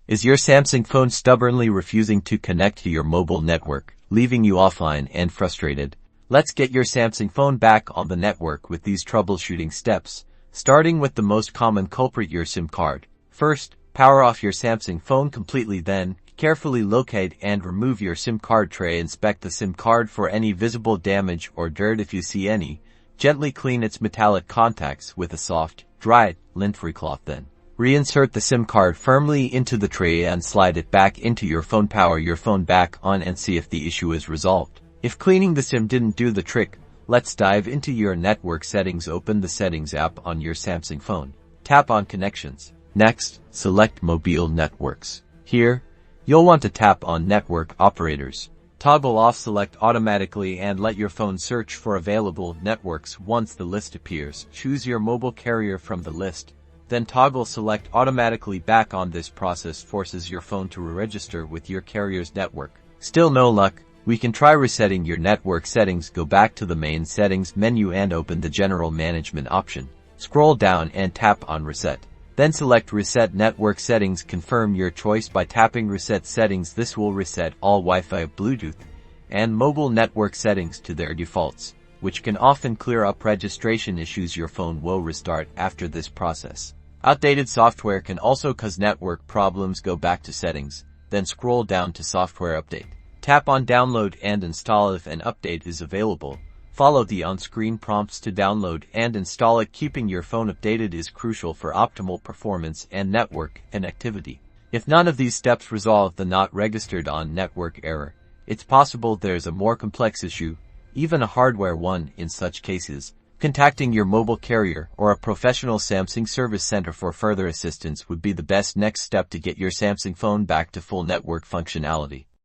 Is your Samsung phone stubbornly refusing to connect to your mobile network, leaving you offline and frustrated? Let's get your Samsung phone back on the network with these troubleshooting steps, starting with the most common culprit, your SIM card. First, power off your Samsung phone completely, then carefully locate and remove your SIM card tray. Inspect the SIM card for any visible damage or dirt. If you see any, gently clean its metallic contacts with a soft, dry, lint-free cloth. Then, reinsert the SIM card firmly into the tray and slide it back into your phone. Power your phone back on and see if the issue is resolved. If cleaning the SIM didn't do the trick, let's dive into your network settings. Open the Settings app on your Samsung phone. Tap on Connections. Next, select Mobile Networks. Here, you'll want to tap on Network Operators. Toggle off Select automatically and let your phone search for available networks. Once the list appears, choose your mobile carrier from the list. Then toggle Select automatically back on. This process forces your phone to re-register with your carrier's network. Still no luck? We can try resetting your network settings. Go back to the main settings menu and open the General Management option. Scroll down and tap on Reset. Then select Reset Network Settings. Confirm your choice by tapping Reset Settings. This will reset all Wi-Fi, Bluetooth, and mobile network settings to their defaults, which can often clear up registration issues. Your phone will restart after this process. Outdated software can also cause network problems. Go back to Settings, then scroll down to Software Update. Tap on Download and install. If an update is available, follow the on-screen prompts to download and install it. Keeping your phone updated is crucial for optimal performance and network connectivity. If none of these steps resolve the not registered on network error, it's possible there's a more complex issue, even a hardware one. In such cases, contacting your mobile carrier or a professional Samsung service center for further assistance would be the best next step to get your Samsung phone back to full network functionality.